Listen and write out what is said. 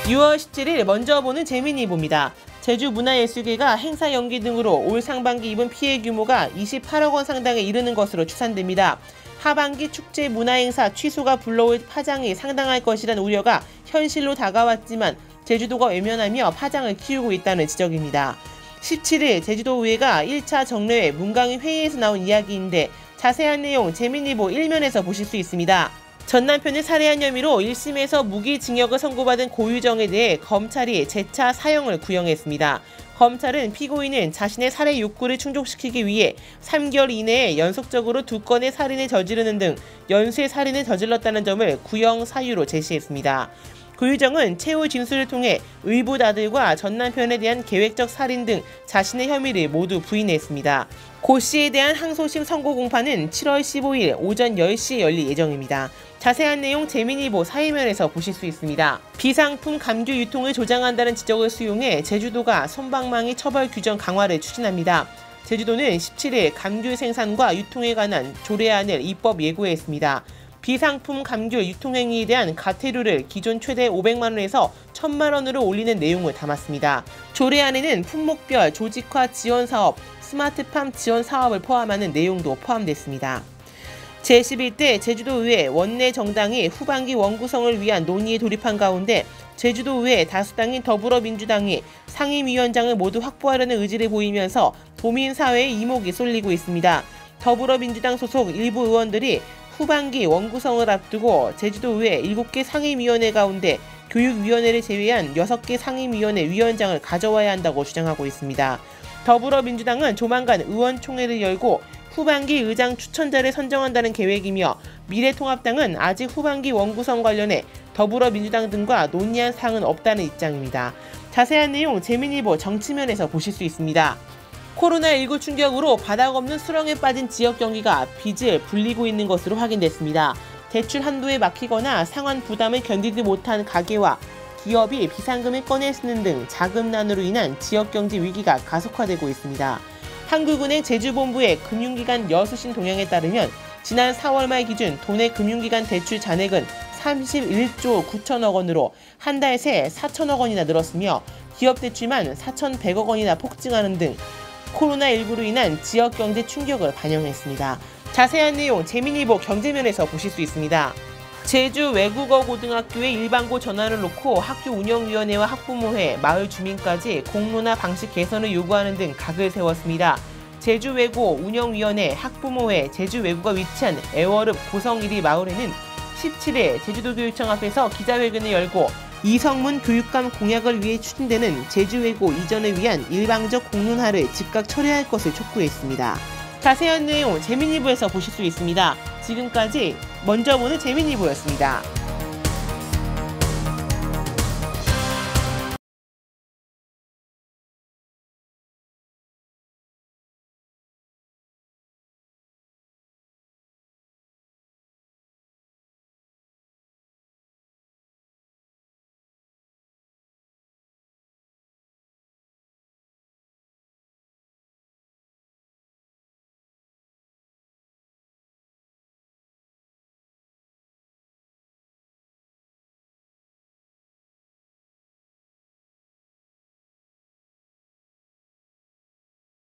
6월 17일 먼저 보는 재미니보입니다. 제주문화예술계가 행사 연기 등으로 올 상반기 입은 피해 규모가 28억 원 상당에 이르는 것으로 추산됩니다. 하반기 축제 문화행사 취소가 불러올 파장이 상당할 것이라는 우려가 현실로 다가왔지만 제주도가 외면하며 파장을 키우고 있다는 지적입니다. 17일 제주도의회가 1차 정례회 문강위 회의에서 나온 이야기인데 자세한 내용 재미니보 1면에서 보실 수 있습니다. 전 남편을 살해한 혐의로 1심에서 무기징역을 선고받은 고유정에 대해 검찰이 재차 사형을 구형했습니다. 검찰은 피고인은 자신의 살해 욕구를 충족시키기 위해 3개월 이내에 연속적으로 2건의 살인을 저지르는 등 연쇄 살인을 저질렀다는 점을 구형 사유로 제시했습니다. 고유정은 최후 진술을 통해 의붓아들과 전 남편에 대한 계획적 살인 등 자신의 혐의를 모두 부인했습니다. 고 씨에 대한 항소심 선고 공판은 7월 15일 오전 10시에 열릴 예정입니다. 자세한 내용 재미니보 사회면에서 보실 수 있습니다. 비상품 감귤 유통을 조장한다는 지적을 수용해 제주도가 솜방망이 처벌 규정 강화를 추진합니다. 제주도는 17일 감귤 생산과 유통에 관한 조례안을 입법 예고했습니다. 비상품 감귤 유통행위에 대한 과태료를 기존 최대 500만 원에서 1000만 원으로 올리는 내용을 담았습니다. 조례안에는 품목별 조직화 지원 사업, 스마트팜 지원 사업을 포함하는 내용도 포함됐습니다. 제11대 제주도의회 원내 정당이 후반기 원구성을 위한 논의에 돌입한 가운데 제주도의회 다수당인 더불어민주당이 상임위원장을 모두 확보하려는 의지를 보이면서 도민사회의 이목이 쏠리고 있습니다. 더불어민주당 소속 일부 의원들이 후반기 원구성을 앞두고 제주도의회 7개 상임위원회 가운데 교육위원회를 제외한 6개 상임위원회 위원장을 가져와야 한다고 주장하고 있습니다. 더불어민주당은 조만간 의원총회를 열고 후반기 의장 추천자를 선정한다는 계획이며 미래통합당은 아직 후반기 원구성 관련해 더불어민주당 등과 논의한 사항은 없다는 입장입니다. 자세한 내용 재미니보 정치면에서 보실 수 있습니다. 코로나19 충격으로 바닥 없는 수렁에 빠진 지역 경기가 빚을 불리고 있는 것으로 확인됐습니다. 대출 한도에 막히거나 상환 부담을 견디지 못한 가계와 기업이 비상금을 꺼내 쓰는 등 자금난으로 인한 지역경제 위기가 가속화되고 있습니다. 한국은행 제주본부의 금융기관 여수신 동향에 따르면 지난 4월 말 기준 도내 금융기관 대출 잔액은 31조 9천억 원으로 한 달 새 4천억 원이나 늘었으며 기업 대출만 4,100억 원이나 폭증하는 등 코로나19로 인한 지역경제 충격을 반영했습니다. 자세한 내용 재미니보 경제면에서 보실 수 있습니다. 제주 외국어고등학교의 일반고 전환을 놓고 학교 운영위원회와 학부모회, 마을 주민까지 공로나 방식 개선을 요구하는 등 각을 세웠습니다. 제주외고 운영위원회, 학부모회, 제주외고가 위치한 애월읍 고성 1리 마을에는 17일 제주도교육청 앞에서 기자회견을 열고 이성문 교육감 공약을 위해 추진되는 제주외고 이전을 위한 일방적 공론화를 즉각 철회할 것을 촉구했습니다. 자세한 내용 재미니보에서 보실 수 있습니다. 지금까지 먼저 보는 재미니보였습니다.